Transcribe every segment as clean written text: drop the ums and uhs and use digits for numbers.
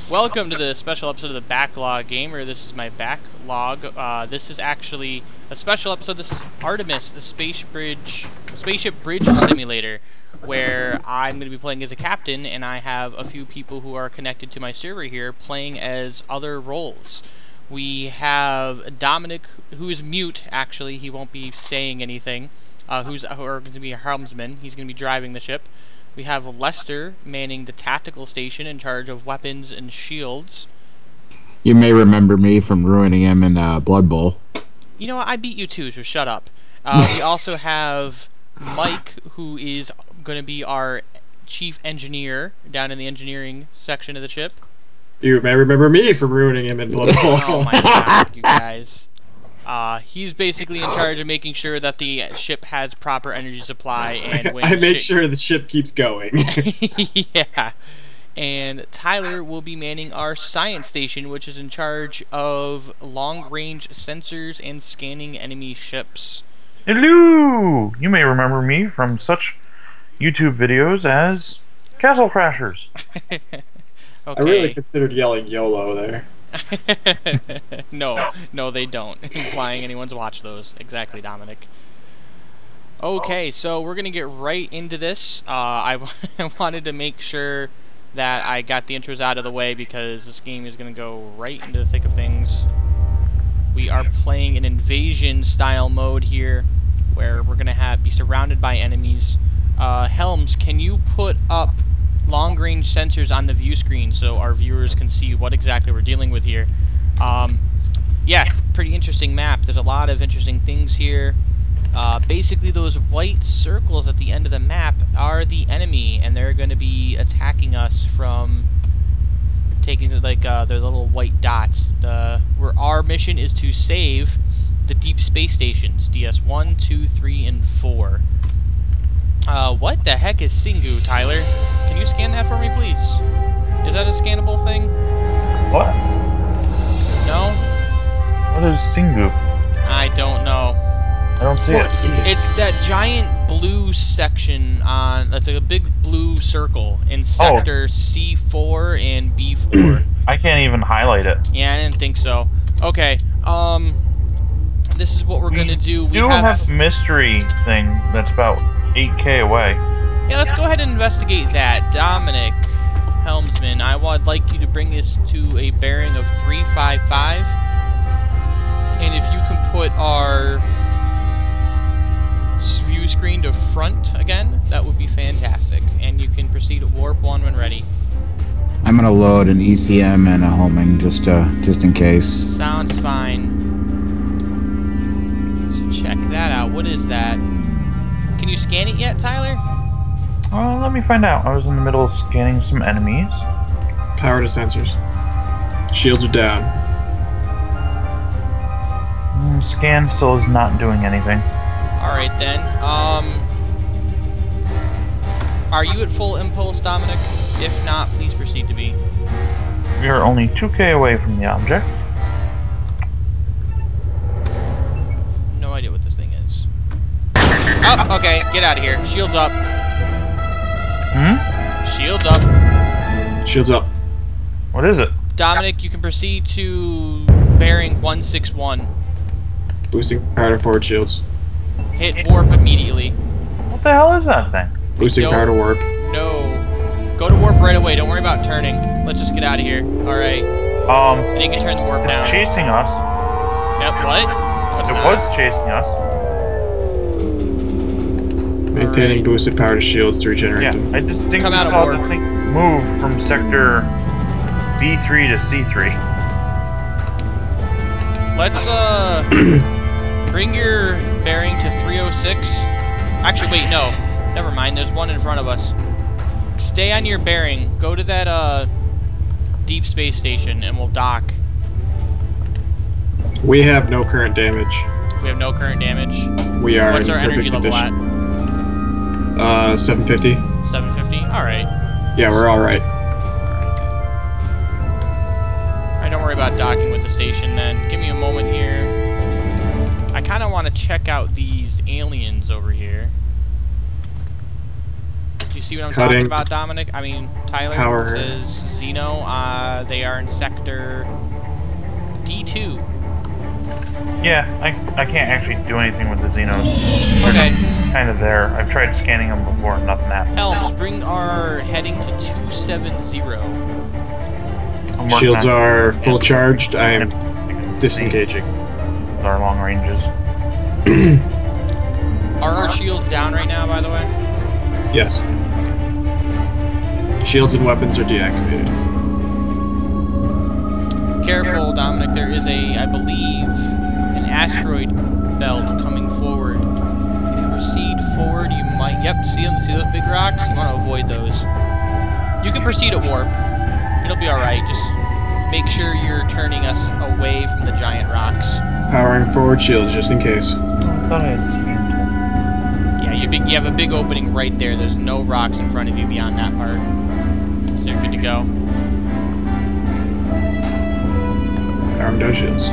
Welcome to the special episode of the Backlog Gamer. This is my backlog. This is actually a special episode. This is Artemis, the Spaceship Bridge Simulator, where I'm going to be playing as a captain, and I have a few people who are connected to my server here playing as other roles. We have Dominic, who is mute, actually. He won't be saying anything, who's going to be a helmsman. He's going to be driving the ship. We have Lester manning the tactical station in charge of weapons and shields. You may remember me from ruining him in Blood Bowl. You know what? I beat you too, so shut up. We also have Mike, who is going to be our chief engineer down in the engineering section of the ship. You may remember me from ruining him in Blood Bowl. Oh my god, you guys. He's basically in charge of making sure that the ship has proper energy supply, and when I make sure the ship keeps going. Yeah. And Tyler will be manning our science station, which is in charge of long-range sensors and scanning enemy ships. Hello! You may remember me from such YouTube videos as Castle Crashers. Okay. I really considered yelling YOLO there. No, they don't. Implying anyone's watched those. Exactly, Dominic. Okay, so we're gonna get right into this. I wanted to make sure that I got the intros out of the way because this game is gonna go right into the thick of things. We are playing an invasion style mode here, where we're gonna be surrounded by enemies. Helms, can you put up long-range sensors on the view screen so our viewers can see what exactly we're dealing with here? Yeah, pretty interesting map. There's a lot of interesting things here. Basically, those white circles at the end of the map are the enemy, and they're going to be attacking us from taking like their little white dots. Our mission is to save the deep space stations, DS1, 2, 3, and 4. What the heck is Singu, Tyler? Can you scan that for me, please? Is that a scannable thing? What? No? What is Singu? I don't know. I don't see it. It's that giant blue section on... That's like a big blue circle in sector C4 and B4. I can't even highlight it. Yeah, I didn't think so. Okay, this is what we're gonna do. We have a mystery thing that's about 8K away. Yeah, let's go ahead and investigate that. Dominic, helmsman, I would like you to bring this to a bearing of 355. And if you can put our view screen to front again, that would be fantastic. And you can proceed at warp 1 when ready. I'm gonna load an ECM and a homing just in case. Sounds fine. So check that out. What is that? Can you scan it yet, Tyler? Let me find out. I was in the middle of scanning some enemies. Power to sensors. Shields are down. Scan still is not doing anything. Alright then. Are you at full impulse, Dominic? If not, please proceed to be. We are only 2K away from the object. No idea what this thing is. Oh, okay, get out of here. Shields up. Shields up. Shields up. What is it? Dominic, you can proceed to bearing 161. Boosting power to forward shields. Hit warp immediately. What the hell is that thing? Boosting power to warp. No. Go to warp right away. Don't worry about turning. Let's just get out of here. Alright. And you can turn the warp down. It's chasing us. Yep, what? It was chasing us. Maintaining boosted power to shields to regenerate them. I distinctly saw the thing move from sector B3 to C3. Let's bring your bearing to 306. Actually, wait, no. Never mind, there's one in front of us. Stay on your bearing. Go to that deep space station and we'll dock. We have no current damage. We have no current damage. We are What's in our energy perfect level condition. at? 750. 750? Alright. Yeah, we're alright. Alright, don't worry about docking with the station then. Give me a moment here. I kind of want to check out these aliens over here. see what I'm Cutting. talking about, Dominic? I mean, Tyler. Power. Says Zeno. They are in sector D2. Yeah, I can't actually do anything with the Xenos. Okay. Kind of there. I've tried scanning them before and nothing happened. Helms, bring our heading to 270. I'm working Shields on- are full charged. I am am disengaging. Our long ranges. Are our shields down right now, by the way? Yes. Shields and weapons are deactivated. Careful, Dominic. There is I believe, an asteroid belt coming forward. If you proceed forward, you might. Yep, see them? See those big rocks? You want to avoid those. You can proceed at warp. It'll be all right. Just make sure you're turning us away from the giant rocks. Powering forward shields just in case. I thought I had Yeah, you have a big opening right there. There's no rocks in front of you beyond that part. So you're good to go. Powering down shields.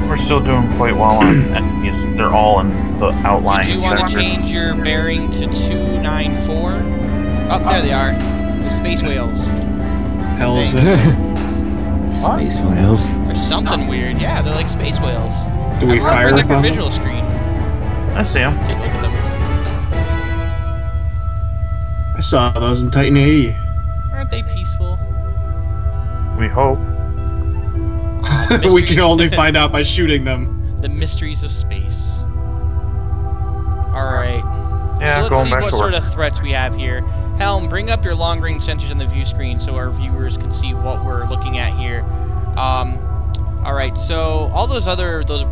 We're still doing quite well on enemies. They're all in the outlying Do you want to sectors. change your bearing to 294? Oh, there they are. The space whales. Hell is Thanks. it? Space whales. Or something weird. Yeah, they're like space whales. Do we fire Bring up your upon them? visual screen. I see them. Take a look at them. I saw those in Titan AE. Aren't they peaceful? We hope. We can only find out by shooting them. The mysteries of space. Alright. Yeah, So let's going see back what to sort work. of threats we have here. Helm, bring up your long-range sensors on the view screen so our viewers can see what we're looking at here. Alright, so all those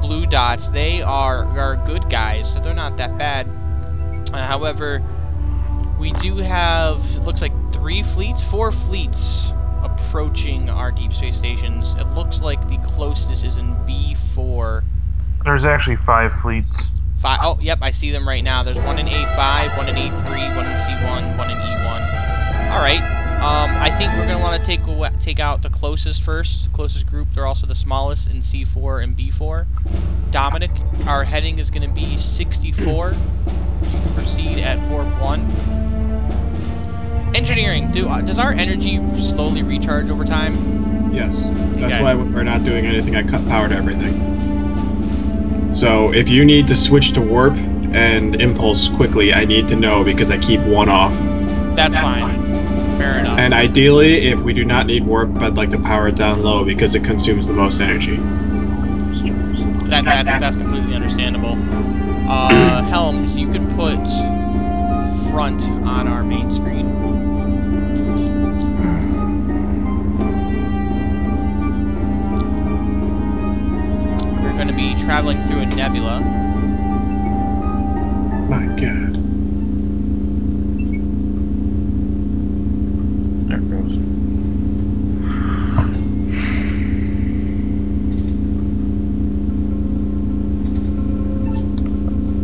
blue dots, they are good guys, so they're not that bad. However, we do have, it looks like 4 fleets approaching our deep space stations. It looks like the closest is in B4. There's actually 5 fleets. Oh, yep, I see them right now. There's one in A5, one in A3, one in C1, one in E1. Alright, I think we're going to want to take out the closest first, the closest group. They're also the smallest in C4 and B4. Dominic, our heading is going to be 64. You can proceed at warp 1. Engineering, does our energy slowly recharge over time? Yes. That's Okay. why we're not doing anything. I cut power to everything. So if you need to switch to warp and impulse quickly, I need to know because I keep one off. That's fine. Fair enough. And ideally, if we do not need warp, I'd like to power it down low because it consumes the most energy. That's completely understandable. Helms, you can put front on our main screen. We're going to be traveling through a nebula. My God. There it goes.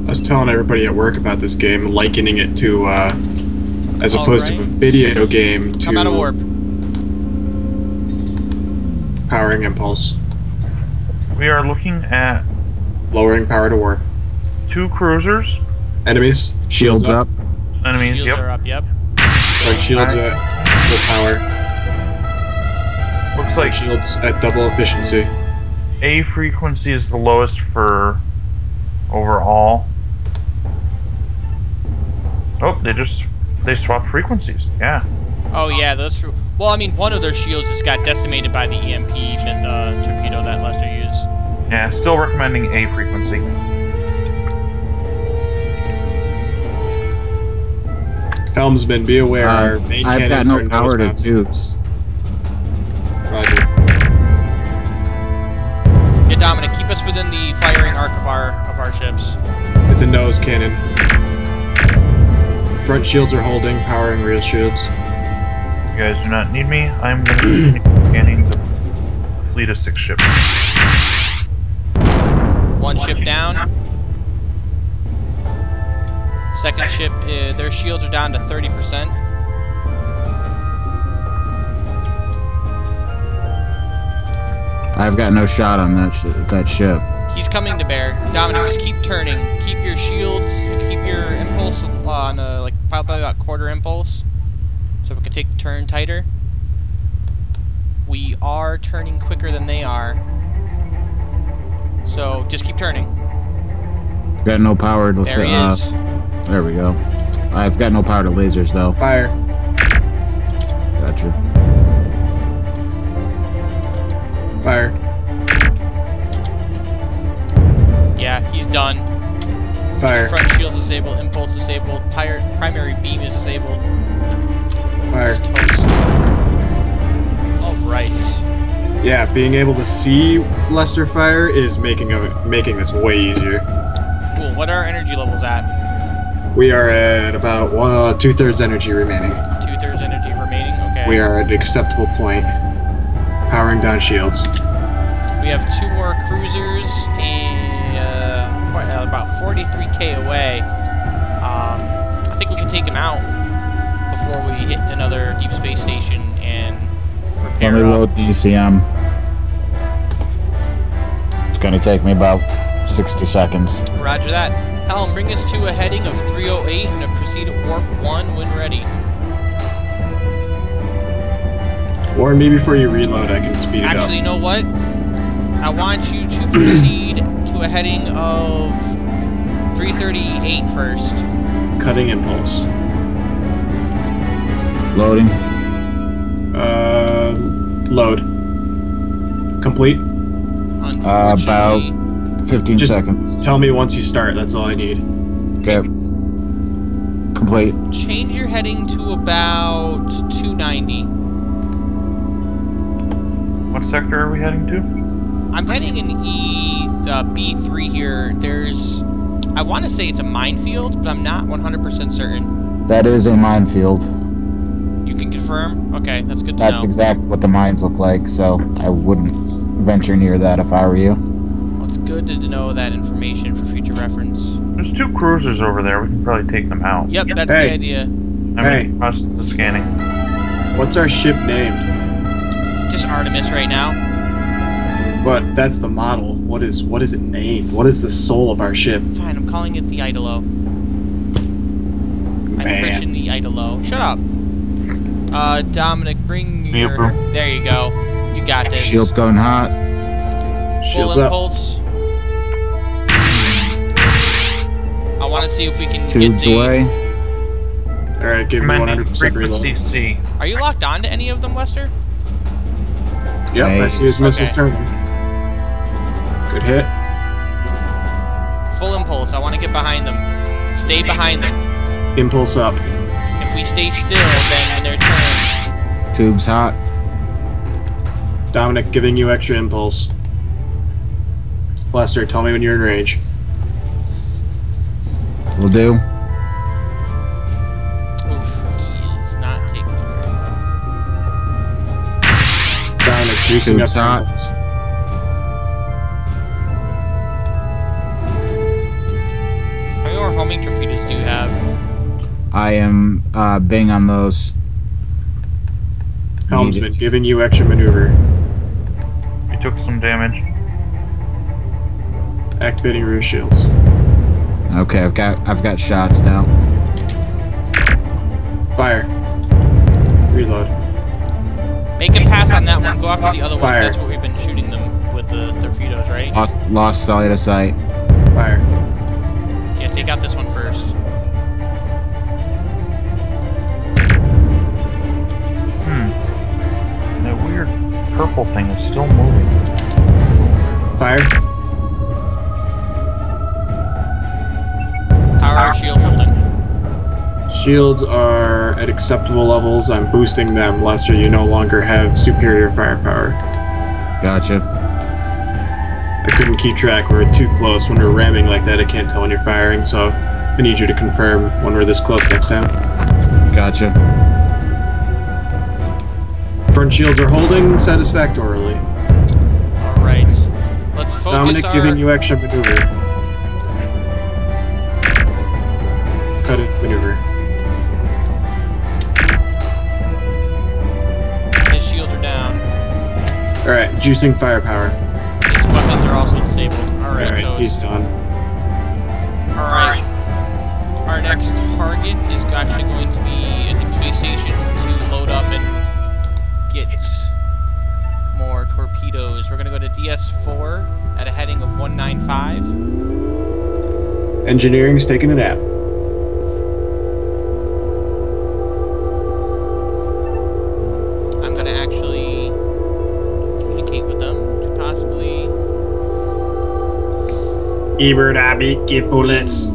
I was telling everybody at work about this game, likening it to, as opposed to a video game, Come out of warp. to powering impulse, We are looking at lowering power to warp. 2 cruisers. Enemies, shields up. Enemies, Shields yep. are up, yep. Front shields at full power. Looks Front like shields at double efficiency. A frequency is the lowest for overall. Oh, they swapped frequencies. Yeah. Oh yeah, well, I mean, one of their shields just got decimated by the EMP torpedo that Lester used. Yeah, still recommending A frequency. Helmsman, be aware, our main I've got cannons are no power to nose tubes. mounts. Roger. Yeah, Dominic, keep us within the firing arc of our ships. It's a nose cannon. Front shields are holding, powering rear shields. You guys do not need me. I'm going to be scanning the fleet of 6 ships. One ship down. Second ship, their shields are down to 30%. I've got no shot on that ship. He's coming to bear. Dominic, just keep turning. Keep your shields, keep your impulse on like probably about quarter impulse, so we can take the turn tighter. We are turning quicker than they are, so just keep turning. Got no power to There he is. There we go. I've got no power to lasers though. Fire. Gotcha. Fire. Yeah, he's done. Fire. Front shield's disabled, impulse disabled, primary beam is disabled. Fire. He's toast. Alright. Yeah, being able to see Lester fire is making this way easier. Cool, what are our energy levels at? We are at about 2/3 energy remaining. 2/3 energy remaining, okay. We are at an acceptable point. Powering down shields. We have 2 more cruisers and about 43k away. I think we can take them out before we hit another deep space station and repair Let me up. load the ECM. It's gonna take me about 60 seconds. Roger that. Helm, bring us to a heading of 308 and a proceed at warp 1 when ready. Or maybe before you reload, I can speed it up. Actually, you know what? I want you to proceed to a heading of 338 first. Cutting impulse. Loading. Load. Complete. About Unfortunately, 15 Just seconds. tell me once you start, that's all I need. Okay. Complete. change your heading to about 290. What sector are we heading to? I'm heading in B3 here. I want to say it's a minefield, but I'm not 100% certain. That is a minefield. You can confirm? Okay, that's good to That's know. exactly what the mines look like, so I wouldn't venture near that if I were you. Well, it's good to know that information for future reference. There's 2 cruisers over there. We can probably take them out. Yep, that's Hey. the idea. I'm Hey. in the process of scanning. What's our ship named? Just Artemis right now. But that's the model. What is it named? What is the soul of our ship? Fine, I'm calling it the Idolo. I'm Man. Christian the Idolo. Shut up. Dominic, bring Me your... approve. There you go. You got this. Shield's going hot. Shields Full up. impulse. I want to see if we can Tubes get the... away. Alright, give me Recommending 100% reload. frequency C. Are you locked on to any of them, Lester? Yep, I see his missiles Okay. turning. Good hit. Full impulse. I want to get behind them. Stay behind them. Impulse up. If we stay still, then when their turn... Tubes hot. Dominic giving you extra impulse. Lester, tell me when you're in range. Will do. Oof, he is not taking it. Dominic juicing Tubes up your hot. impulse. How many more homing torpedoes do you have? I am Bing on those. Helmsman giving you extra maneuver. We took some damage. Activating rear shields. Okay, I've got shots now. Fire. Reload. Make him pass on that one. Go after the other one. Fire. That's what we've been shooting them with the torpedoes, right? Lost sight of sight. Fire. Yeah, take out this one first. That weird purple thing is still moving. Fire. How are our shields holding? Shields are at acceptable levels. I'm boosting them, Lester. You no longer have superior firepower. Gotcha. I couldn't keep track. We're too close. When we're ramming like that, I can't tell when you're firing, so I need you to confirm when we're this close next time. Gotcha. Front shields are holding satisfactorily. Alright. Let's focus Dominic our... giving you extra maneuver. Cut it, maneuver. His shields are down. Alright, juicing firepower. His weapons are also disabled. Alright, Alright, so... he's done. Alright. our next target is actually going to be at the space station to load up and get more torpedoes. We're going to go to DS4 at a heading of 195. Engineering's taking a nap. I'm going to actually communicate with them to possibly... Ebert, Abby, give bullets.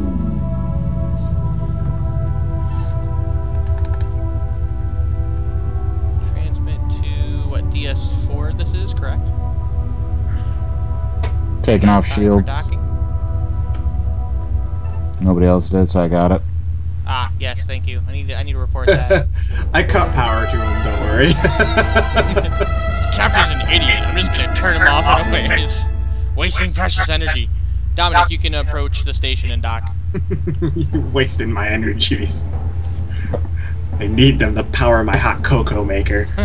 transmit to, what, DS4 this is, correct? Taking off For shields. docking. Nobody else did, so I got it. Ah, yes, thank you. I need to report that. I cut power to him, don't worry. Captain's an idiot. I'm just gonna turn him off and away. He's wasting precious energy. Dominic, you can approach the station and dock. You're wasting my energies. I need them to power my hot cocoa maker. So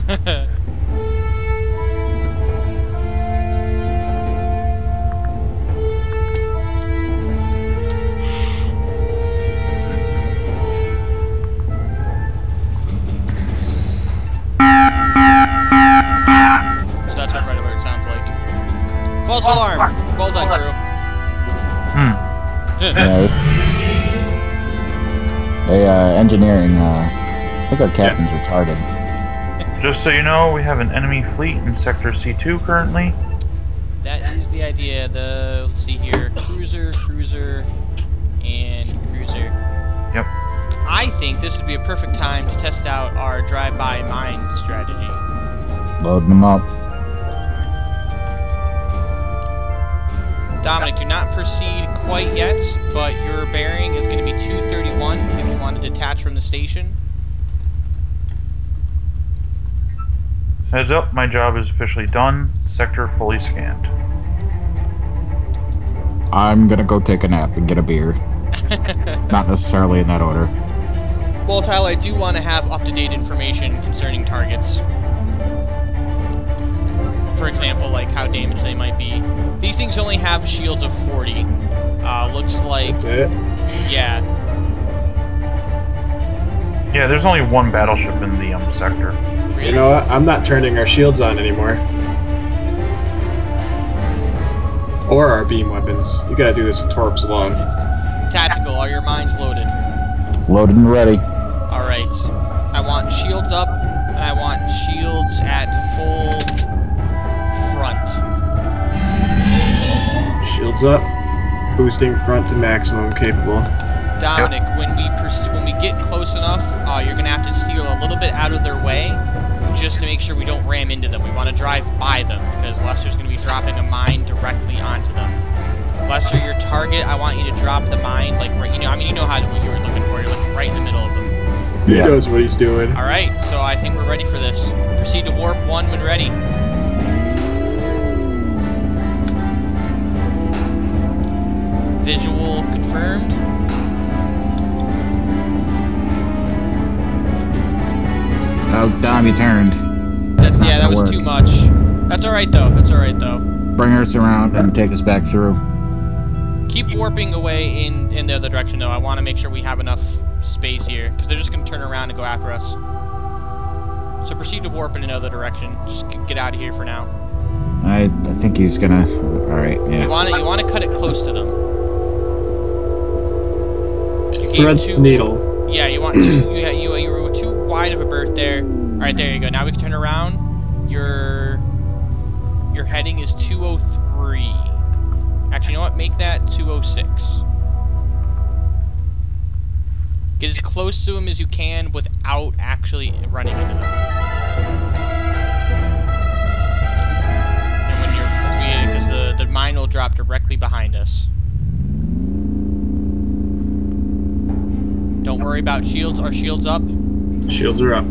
that's what red alert sounds like. False alarm! Well done, crew. Yeah, hey, engineering, I think our captain's retarded. Just so you know, we have an enemy fleet in Sector C2 currently. That is the idea. Let's see here, cruiser, and cruiser. Yep. I think this would be a perfect time to test out our drive-by mine strategy. Loading them up. Dominic, do not proceed quite yet, but your bearing is going to be 231 if you want to detach from the station. Heads up, my job is officially done. Sector fully scanned. I'm gonna go take a nap and get a beer. Not necessarily in that order. Well, Tyler, I do want to have up-to-date information concerning targets. For example, like how damaged they might be. These things only have shields of 40. Looks like... That's it? Yeah. Yeah, there's only one battleship in the sector. Really? You know what? I'm not turning our shields on anymore. Or our beam weapons. You gotta do this with torps alone. Tactical, are your mines loaded? Loaded and ready. Alright. I want shields up, and I want shields at full front. Shields up. Boosting front to maximum capable. Dominic, when we get close enough, you're gonna have to steer a little bit out of their way, just to make sure we don't ram into them. We want to drive by them, because Lester's gonna be dropping a mine directly onto them. Lester, your target, I want you to drop the mine, like, right, you know how what you were looking for. You're looking right in the middle of them. He knows what he's doing. Alright, so I think we're ready for this. Proceed to warp 1 when ready. Visual confirmed. Oh, Dom, you turned. Yeah, that was too much. That's alright though, Bring us around and take us back through. Keep warping away in the other direction though. I want to make sure we have enough space here, because they're just going to turn around and go after us. So proceed to warp in another direction. Just get out of here for now. I think he's gonna... Alright, yeah. You want to cut it close to them. Thread needle. Yeah, you want you were too wide of a berth there. Alright, there you go. Now we can turn around. Your heading is 203. Actually, you know what? Make that 206. Get as close to them as you can without actually running into them. And when you're because the mine will drop directly behind us. Don't worry about shields. Are shields up? Shields are up.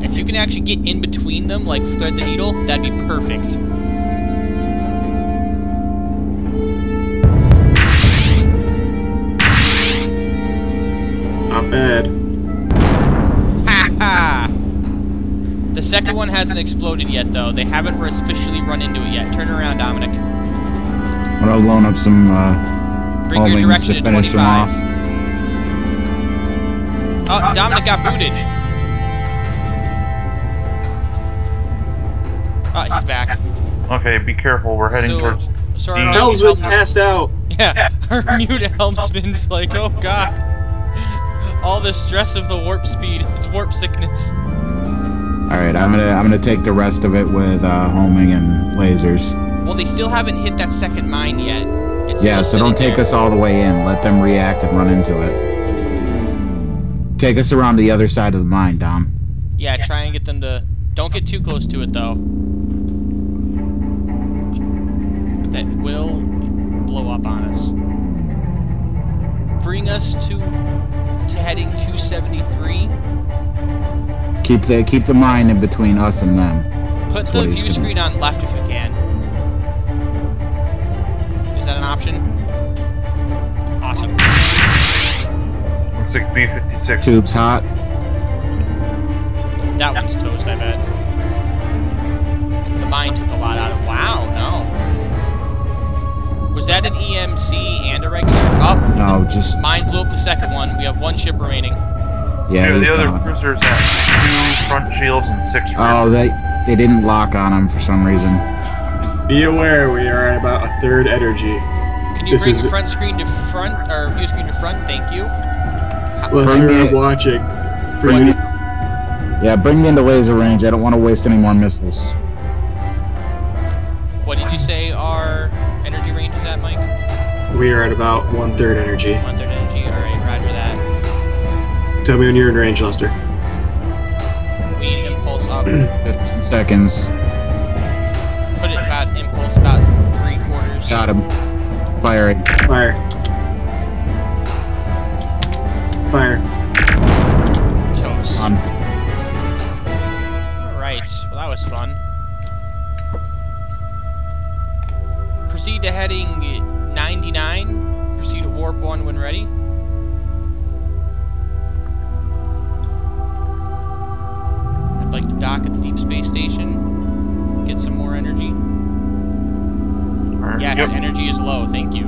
If you can actually get in between them, like thread the needle, that'd be perfect. Not bad. Ha ha! The second one hasn't exploded yet, though. They haven't officially run into it yet. Turn around, Dominic. I'm gonna loan up some Bring your homings direction to to finish them 25. off. Oh, Dominic got booted. Oh, he's back. Okay, be careful. We're heading towards. So D. our Helmsman passed out. Yeah, our mute helmsman's like, oh god. All the stress of the warp speed. It's warp sickness. Alright, I'm gonna take the rest of it with homing and lasers. Well, they still haven't hit that second mine yet. It's Yeah, still so don't sitting take there. us all the way in. Let them react and run into it. Take us around the other side of the mine, Dom. Yeah, try and get them to... Don't get too close to it, though. That will blow up on us. Bring us to heading 273. Keep the mine in between us and them. Put That's the what he's view gonna screen on left if you can. Is that an option? Awesome. Looks like B-56. Tubes hot. That one's toast, I bet. The mine took a lot out of... Wow, no. Was that an EMC and a regular? Oh, No, just mine blew up the second one. We have one ship remaining. yeah. Dude, he's the other gone. cruisers have 2 front shields and 6 rear. Oh, they didn't lock on him for some reason. Be aware, we are at about a third energy. Can you This bring is- front screen to front, or view screen to front? Thank you. Let's Bring hear me- I'm watching. Bring me, yeah, bring me into laser range. I don't want to waste any more missiles. What did you say our energy range is at, Mike? We are at about 1/3 energy. 1/3 energy. All right, roger that. Tell me when you're in range, Lester. We need to impulse up. 15 seconds. Put it about impulse about 3/4. Got him. Firing. Fire. Fire. Toast. On. Alright, well that was fun. Proceed to heading 99. Proceed to warp 1 when ready. I'd like to dock at the deep space station. Get some more energy. Alright, Yes, yep. energy is low, thank you.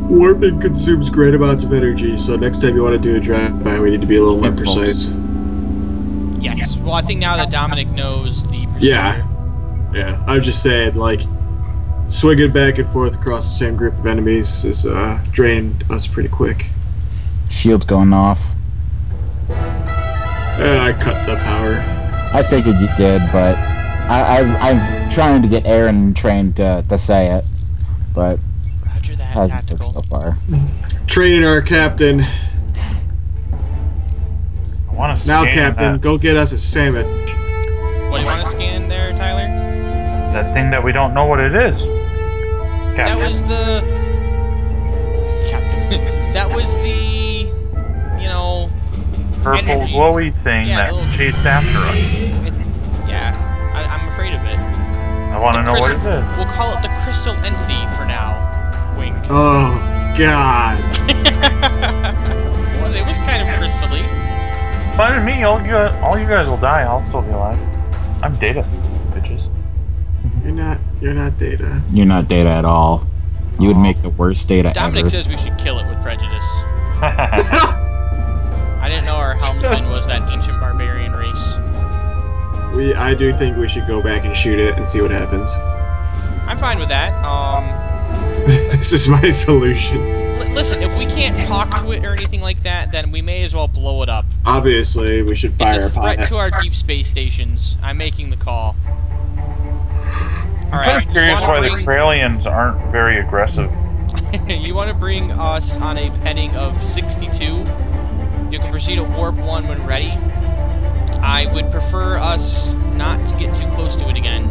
Warping consumes great amounts of energy, so next time you want to do a drive-by, we need to be a little more Impulse. precise. Yes. Well, I think now that Dominic knows the procedure. Yeah. Yeah, I was just saying, like, swinging back and forth across the same group of enemies is drained us pretty quick. Shield's going off. I cut the power. I figured you did, but I'm trying to get Aaron trained to say it, but Roger that, hasn't worked tactical. so far. Training our captain. I want to Now, scan Captain, go get us a sandwich. What do you want to scan there, Tyler? that thing that we don't know what it is. That Captain. was the... Captain. That was the... You know... Purple energy. glowy thing Yeah, that little- chased after us. Yeah, I'm afraid of it. I want to know what it is. We'll call it the crystal entity for now. Wink. Oh, God. Well, it was kind of crystally. Fine with me. All you guys will die. I'll still be alive. I'm Data, bitches. You're not Data. You're not Data at all. You would make the worst Data Dominic ever. says we should kill it with prejudice. I didn't know our helmsman was that ancient barbarian race. I do think we should go back and shoot it and see what happens. I'm fine with that. This is my solution. Listen, if we can't talk to it or anything like that, then we may as well blow it up. Obviously, we should fire It's a upon threat it. to our deep space stations. I'm making the call. I'm Alright, kind of curious why the bring... Kralians aren't very aggressive. You want to bring us on a heading of 62? You can proceed at warp 1 when ready. I would prefer us not to get too close to it again.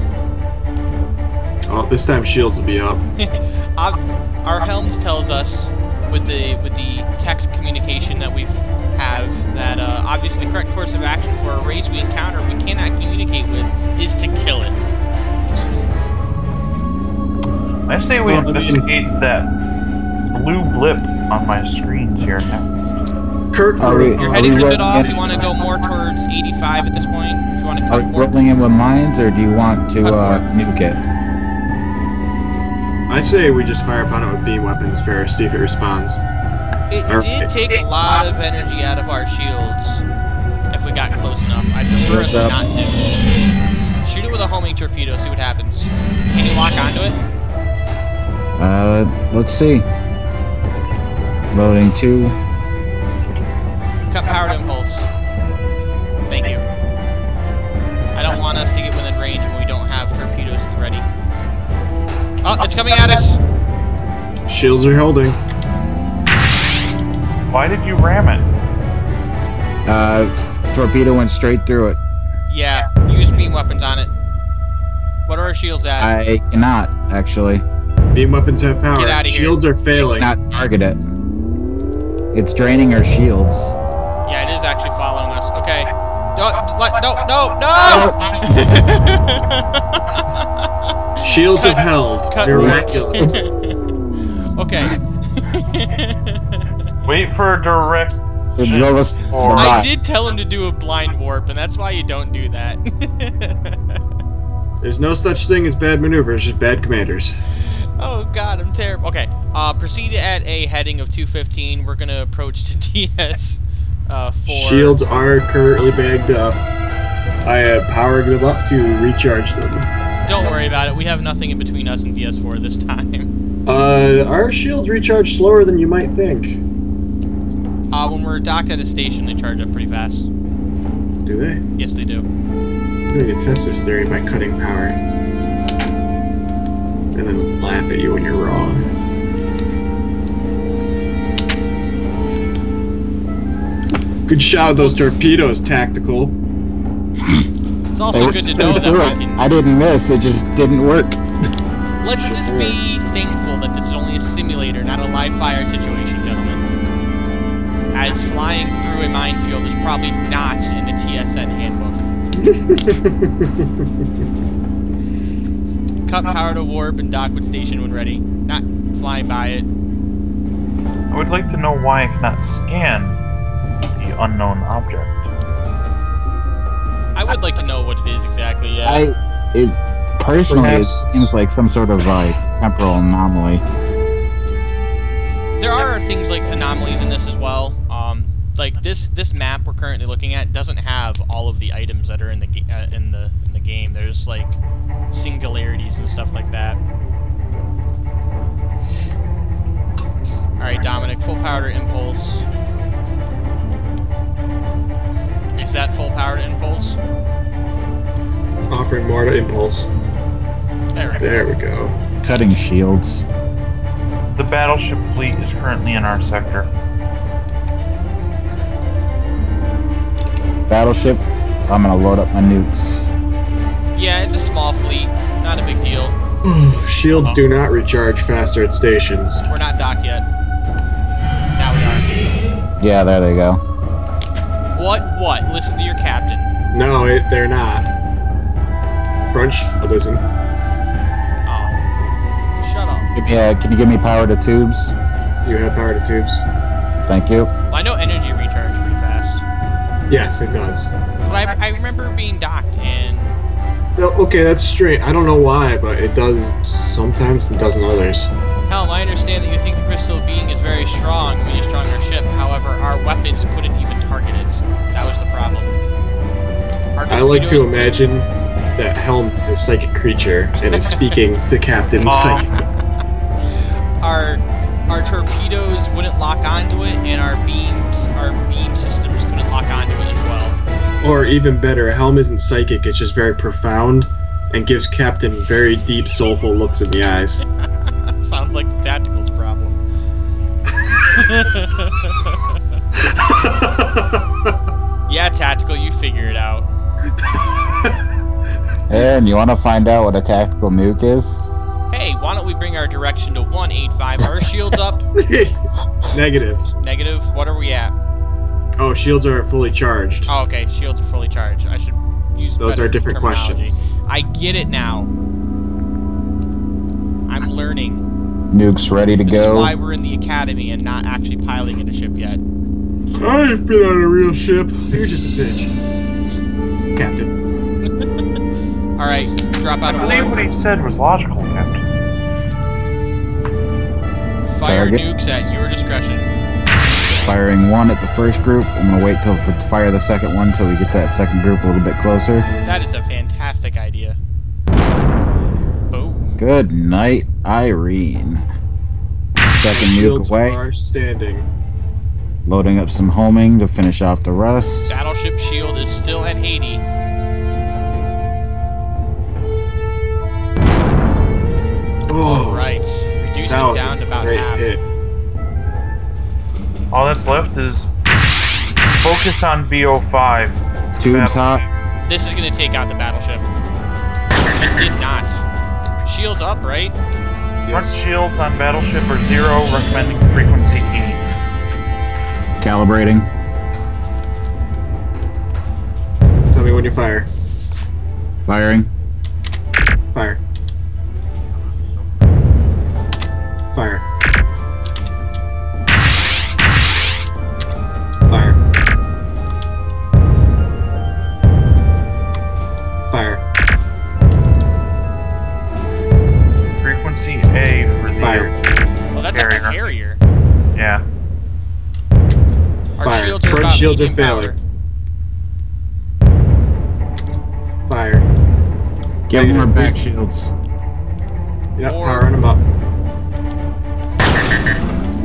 Oh, this time shields will be up. Our helms tells us with the text communication that we have that obviously the correct course of action for a race we encounter we cannot communicate with is to kill it. I say we Well, I mean- investigate that blue blip on my screens here next. Kirk, Are we- Your Are heading's a we bit off. rolling You want to go more towards 85 at this point? If you want to Are cut we more. rolling in with mines, or do you want to Cut nuke it? I say we just fire upon it with beam weapons first, see if it responds. It did take a lot of energy out of our shields if we got close enough. I prefer us not to. Shoot it with a homing torpedo, see what happens. Can you lock onto it? Let's see. Loading 2. Cut power to impulse. Thank you. I don't want us to get within range when we don't have torpedoes at the ready. Oh, it's coming at us! Shields are holding. Why did you ram it? Torpedo went straight through it. Yeah, use beam weapons on it. What are our shields at? I cannot, actually. Beam weapons have power. Get outta here. Shields are failing. Not target it. It's draining our shields. Yeah, it is actually following us. Okay. No, no! Shields have held. Cut. Miraculous. Okay. Wait for a direct. I did tell him to do a blind warp, and that's why you don't do that. There's no such thing as bad maneuvers, just bad commanders. Oh god, I'm terrible. Okay, proceed at a heading of 215. We're gonna approach to DS 4. Shields are currently bagged up. I have powered them up to recharge them. Don't worry about it. We have nothing in between us and DS4 this time. Our shields recharge slower than you might think. When we're docked at a station, they charge up pretty fast. Do they? Yes, they do. I'm going to test this theory by cutting power. And then laugh at you when you're wrong. Good shot with those torpedoes, Tactical. It's also good to know that we can... I didn't miss, it just didn't work. Let's just be thankful that this is only a simulator, not a live fire situation, gentlemen. As flying through a minefield is probably not in the TSN handbook. Cut power to warp and dock with station when ready. Not flying by it. I would like to know why I cannot scan the unknown object. I would like to know what it is exactly, yeah. Personally, Perhaps. it seems like some sort of temporal anomaly. There are things like anomalies in this as well. Like this map we're currently looking at doesn't have all of the items that are in the game. There's like singularities and stuff like that. All right, Dominic, full power to impulse. Is that full power to impulse? Offering more to impulse. There we go. There we go. Cutting shields. The battleship fleet is currently in our sector. Battleship, I'm gonna load up my nukes. Yeah, it's a small fleet, not a big deal. Shields do not recharge faster at stations. We're not docked yet. Now we are. Yeah, there they go. What? Listen to your captain. No, they're not. Front shield isn't. Oh. Shut up. Can you give me power to tubes? You have power to tubes? Thank you. Well, I know energy recharge pretty fast. Yes, it does. But I remember being docked and... No, okay, that's straight. I don't know why, but it does sometimes and doesn't others. Helm, I understand that you think the crystal being is very strong when you strung our ship. However, our weapons couldn't even target it. That was the problem. I like to imagine that Helm is a psychic creature and is speaking to Captain Psychic. Our torpedoes wouldn't lock onto it, and our beam systems couldn't lock onto it as well. Or even better, Helm isn't psychic, it's just very profound and gives Captain very deep, soulful looks in the eyes. Sounds like the Tactical's problem. Yeah, Tactical, you figure it out. Aaron, you want to find out what a tactical nuke is? Hey, why don't we bring our direction to 185? Are our shields up? Negative. Negative? What are we at? Oh, shields are fully charged. Oh, okay, shields are fully charged. I should use Those better are different terminology. questions. I get it now. I'm learning. Nukes ready to This go. is why we're in the academy and not actually piloting a ship yet. I've been on a real ship. You're just a bitch. Captain. Alright, drop out I of believe warp. what he said was logical, Captain. Fire Target. nukes at your discretion. Firing one at the first group. I'm gonna wait to fire the second one till we get that second group a little bit closer. That is a fantastic idea. Boom. Good night, Irene. Second nuke Shields away. are standing. Loading up some homing to finish off the rest. Battleship shield is still at 80. Oh, Alright. Reducing that was down to a about great half. hit. All that's left is focus on BO5. Tubes hot. This is going to take out the battleship. It did not. Shields up, right? Front Yes. shields on battleship are 0, recommending frequency E. Calibrating. Tell me when you fire. Firing. Fire. Fire. Fire. Fire. Frequency A for the Fire. Well, that's Carrier. a carrier. Yeah. Our Fire. shields are Front about shields are medium failing. power. Fire. Get more back shields. Yep, Or- powering them up.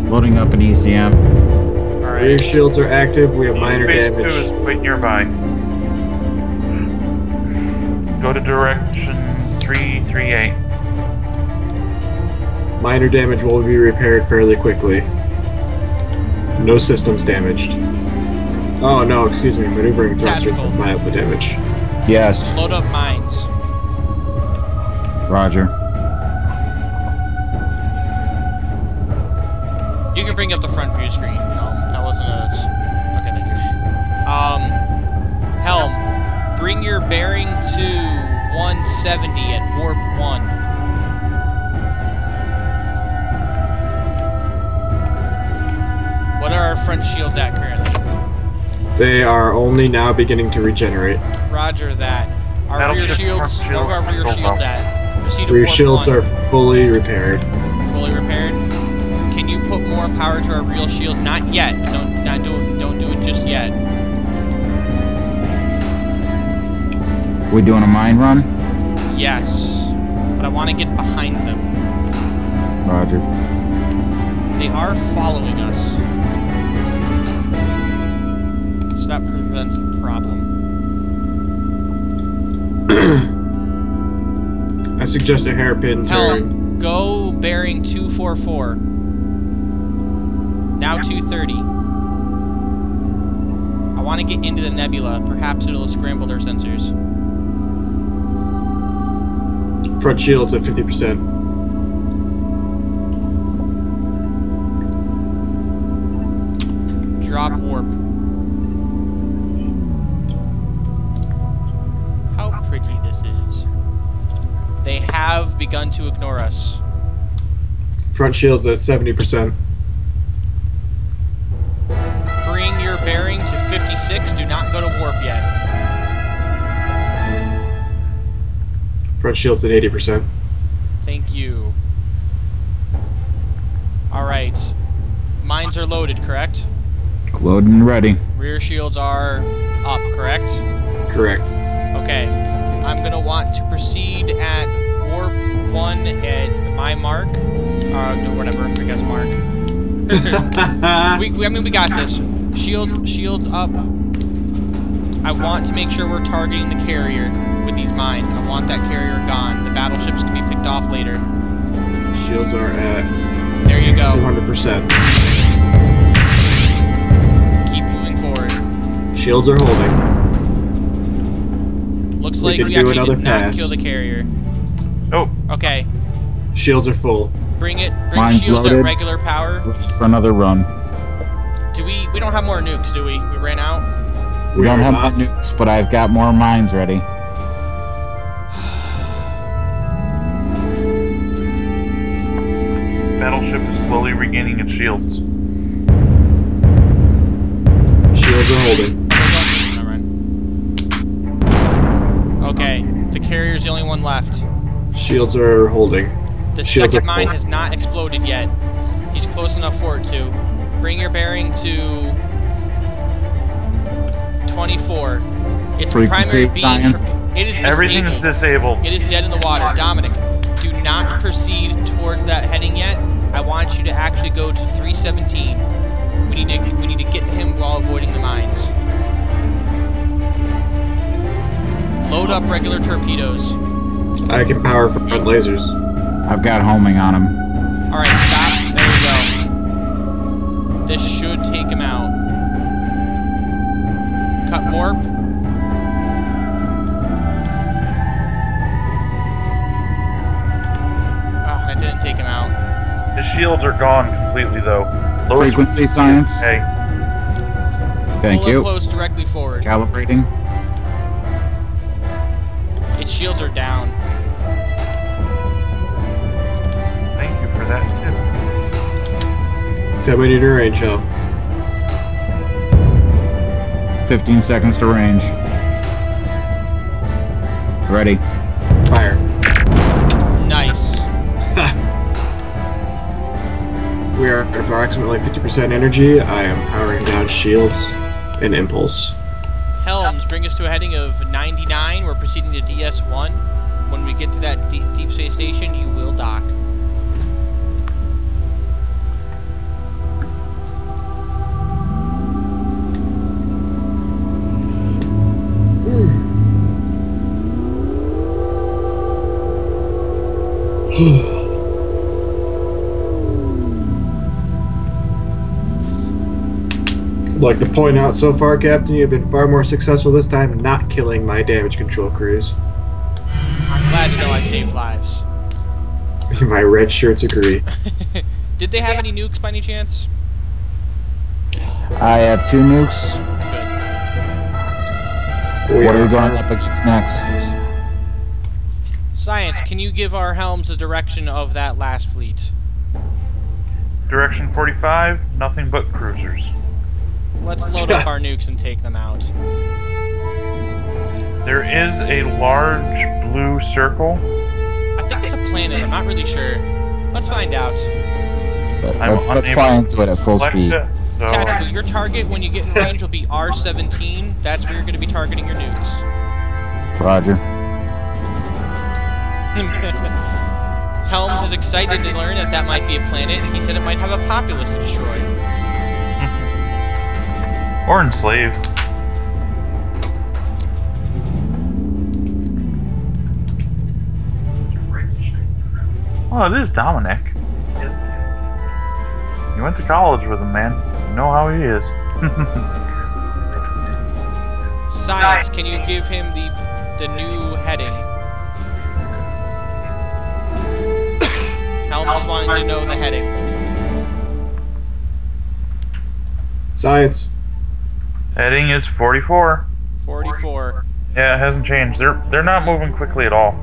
Loading up an ECM. Alright. Rear shields are active. We have minor Phase 2 damage. is quite nearby. Go to direction 338. Minor damage will be repaired fairly quickly. No systems damaged. Oh no, excuse me. Maneuvering thruster Tactical. mildly damage. Yes. Load up mines. Roger. You can bring up the front view screen. No, that wasn't a... Okay, thank you. Helm, bring your bearing to 170 at warp 1. What are our front shields at currently? They are only now beginning to regenerate. Roger that. Our rear Battleship shields, front what are our shield rear is still shields low. at? Proceed to Rear warp shields 1. are fully repaired. Fully repaired. Can you put more power to our real shields? Not yet. Don't do it just yet. We doing a mine run? Yes. But I want to get behind them. Roger. They are following us. So that prevents a problem. I suggest a hairpin turn. Helm, go bearing 244. Now 230. I want to get into the nebula. Perhaps it'll scramble their sensors. Front shields at 50%. Drop warp. How pretty this is. They have begun to ignore us. Front shields at 70%. Bring your bearing to 56. Do not go to warp yet. Front shields at 80%. Thank you. Alright. Mines are loaded, correct? Loaded and ready. Rear shields are up, correct? Correct. Okay. I'm gonna want to proceed at warp 1 at my mark. Or whatever, I guess mark. I mean, we got this. Shields up. I want to make sure we're targeting the carrier with these mines. I want that carrier gone. The battleships can be picked off later. Shields are at There you go. 200%. Keep moving forward. Shields are holding. Looks We like can we do actually another did not pass. kill the carrier. Oh, Okay. Shields are full. Bring Mine's shields loaded. at regular power. For another run. We don't have more nukes, do we? We ran out? We don't are have not- my nukes, but I've got more mines ready. battleship is slowly regaining its shields. Shields are holding. Never mind. Okay, the carrier's the only one left. Shields are holding. The Shields second are mine full. has not exploded yet. He's close enough for it to. Bring your bearing to 24. It's Frequency, primary beam. science. It is Everything is disabled. It is dead in the water. Dominic, do not proceed towards that heading yet. I want you to actually go to 317. We need to get to him while avoiding the mines. Load up regular torpedoes. I can power front lasers. I've got homing on him. Alright, stop. There we go. This should take him out. Cut warp. Oh, that didn't take him out. The shields are gone completely, though. Lowest Frequency science. Hey, Thank Pull you. it close directly forward. Calibrating. Its shields are down. thank you for that tip. Tell me to range, Hell. 15 seconds to range. Ready. Fire. Nice. We are at approximately 50% energy. I am powering down shields and impulse. Helms, bring us to a heading of 99. We're proceeding to DS1. When we get to that deep space station, you will dock. I'd like to point out so far, Captain, you've been far more successful this time not killing my damage control crews. I'm glad to know I saved lives. My red shirts agree. Did they have any nukes by any chance? I have 2 nukes. Good. What are we going up against next? Science, can you give our helms the direction of that last fleet? Direction 45, nothing but cruisers. Let's load up our nukes and take them out. There is a large blue circle. I think it's a planet, I'm not really sure. Let's find out. Let's fly into it at full Select speed. it, so Tactical, your target when you get in range will be R17. That's where you're going to be targeting your nukes. Roger. Helms is excited to learn that that might be a planet. He said it might have a populace to destroy. or enslave. Oh, it is Dominic. You went to college with him, man. You know how he is. Science, can you give him the new heading? Helms wanting to know the heading. Science. Heading is 44. 44. Yeah, it hasn't changed. They're not moving quickly at all.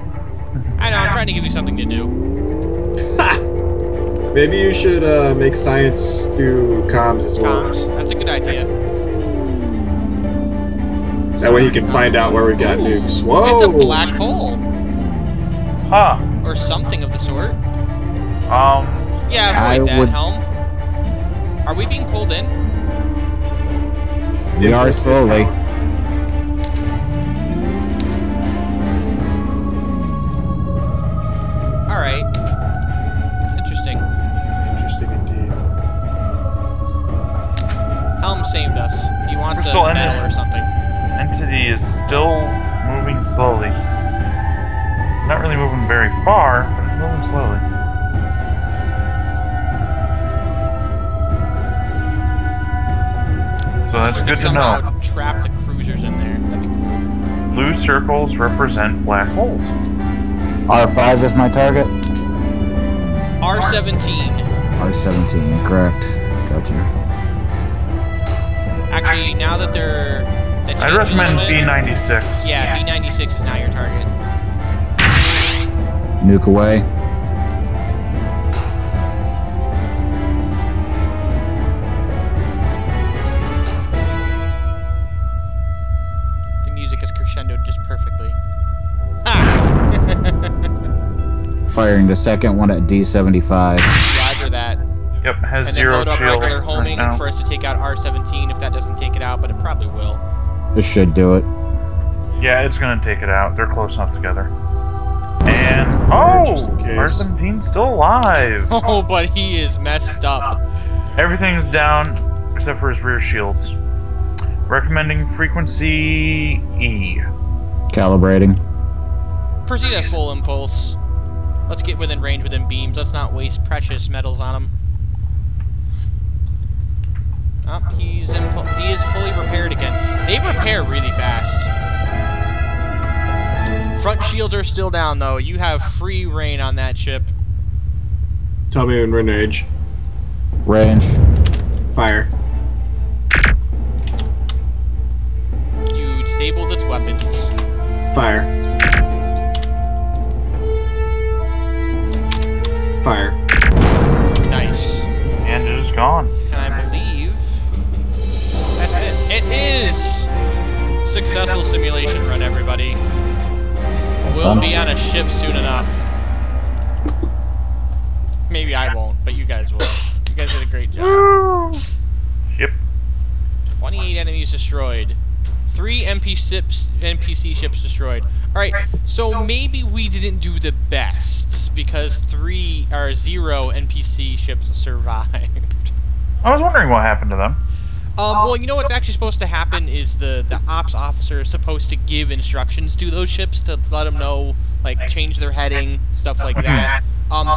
I know, I'm trying to give you something to do. Maybe you should make Science do comms as well. Comms. That's a good idea. That way he can find out where we got nukes. Whoa! It's a black hole. Huh. Or something of the sort. Um, Yeah, I avoid that, would- Helm. Are we being pulled in? We are slowly. Alright. That's interesting. Interesting indeed. Helm saved us. He wants a Crystal medal Ended. or something. entity is still moving slowly. Not really moving very far, but it's moving slowly. So that's We good could to somehow know. trap the cruisers in there. That'd be cool. Blue circles represent black holes. R5 is my target. R17. R17, correct. Gotcha. Actually, now that they're... that I'd changed a recommend little bit- B96. Yeah, B96 is now your target. Nuke away. The music is crescendoed just perfectly. Ha! Firing the second one at D75. Roger that. Yep, has And then zero load up shield regular right homing now. for us to take out R-17 if that doesn't take it out, but it probably will. This should do it. Yeah, it's gonna take it out. They're close enough together. And oh, Just in case. R-17's still alive. Oh, but he is messed up. Everything's down except for his rear shields. Recommending frequency E. Calibrating. Proceed at full impulse. Let's get within range within beams. Let's not waste precious metals on him. Oh, he is fully repaired again. They repair really fast. Front shields are still down though. You have free reign on that ship. Tell me when we're in range. Range. Fire. You disabled its weapons. Fire. Fire. Nice. And it is gone. And I believe that's it. It is! Successful simulation run, everybody. We'll be on a ship soon enough. Maybe I won't, but you guys will. You guys did a great job. Ship. 28 enemies destroyed. 3 NPC ships destroyed. Alright, so maybe we didn't do the best, because 0 NPC ships survived. I was wondering what happened to them. Well, you know what's actually supposed to happen is the ops officer is supposed to give instructions to those ships to let them know, like, change their heading, stuff like that.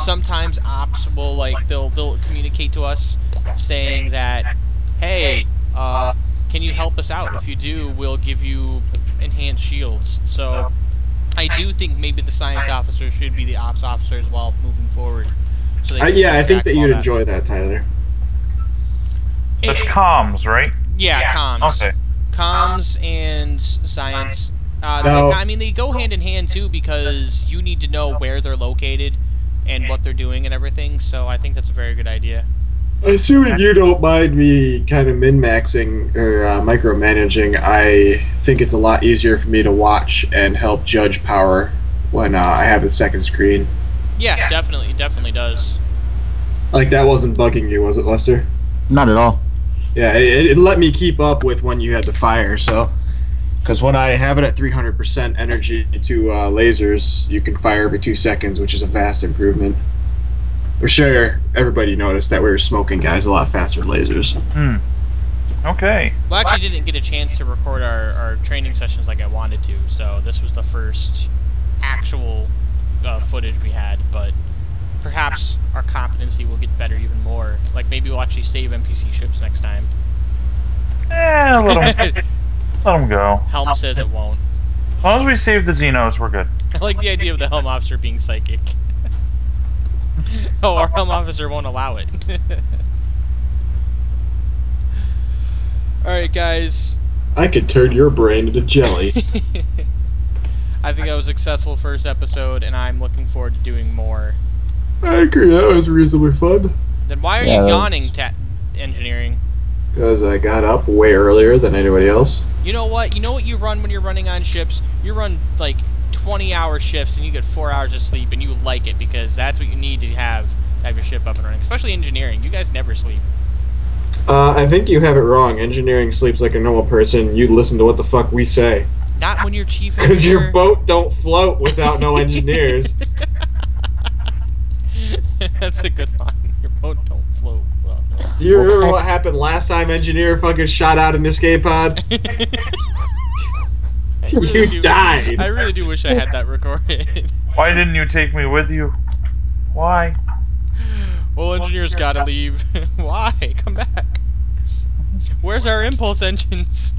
Sometimes ops will, like, they'll communicate to us saying that, hey, can you help us out? If you do, we'll give you enhanced shields. So, I do think maybe the science officer should be the ops officer as well moving forward. So Yeah, I think that you'd enjoy that, Tyler. That's comms, right? Yeah, comms. Okay. Comms and science. No. I mean, they go hand in hand too because you need to know where they're located and what they're doing and everything. So I think that's a very good idea. Assuming you don't mind me kind of min-maxing or micromanaging, I think it's a lot easier for me to watch and help judge power when I have the second screen. Yeah, definitely. It definitely does. Like, that wasn't bugging you, was it, Lester? Not at all. Yeah, it let me keep up with when you had to fire, so... Because when I have it at 300% energy to lasers, you can fire every 2 seconds, which is a vast improvement. For sure, everybody noticed that we were smoking guys a lot faster with lasers. Okay. Well, I actually didn't get a chance to record our training sessions like I wanted to, so this was the first actual footage we had, but perhaps our competency will get better even more. Like, maybe we'll actually save NPC ships next time. Let them go. Helm says it won't. As long as we save the Xenos, we're good. I like the idea of the Helm officer being psychic. Oh, our Helm officer won't allow it. Alright, guys. I could turn your brain into jelly. I think that was a successful first episode, and I'm looking forward to doing more. I agree, that was reasonably fun. Then why are you yawning, engineering? Because I got up way earlier than anybody else. You know what? You know what you run when you're running on ships? You run, like, 20-hour shifts, and you get 4 hours of sleep, and you like it, because that's what you need to have your ship up and running. Especially engineering. You guys never sleep. I think you have it wrong. Engineering sleeps like a normal person. You listen to what the fuck we say. Not when you're chief engineer. Because your boat don't float without no engineers. That's a good one. Your boat don't float. Well, no. Do you remember what happened last time engineer fucking shot out an escape pod? You died. I really do wish I had that recorded. Why didn't you take me with you? Why? Well, engineers gotta leave. Why? Come back. Where's our impulse engines?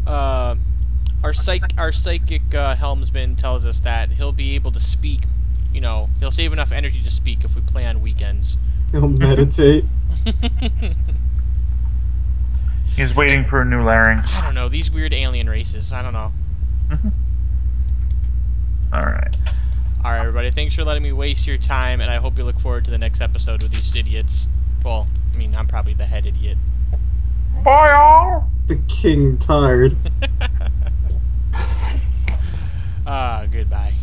Our psychic helmsman tells us that he'll be able to speak. You know, he'll save enough energy to speak if we play on weekends. He'll meditate. He's waiting for a new larynx. I don't know, these weird alien races. I don't know. Alright. Alright, everybody. Thanks for letting me waste your time, and I hope you look forward to the next episode with these idiots. Well, I mean, I'm probably the head idiot. Bye, all! The king tired. Goodbye.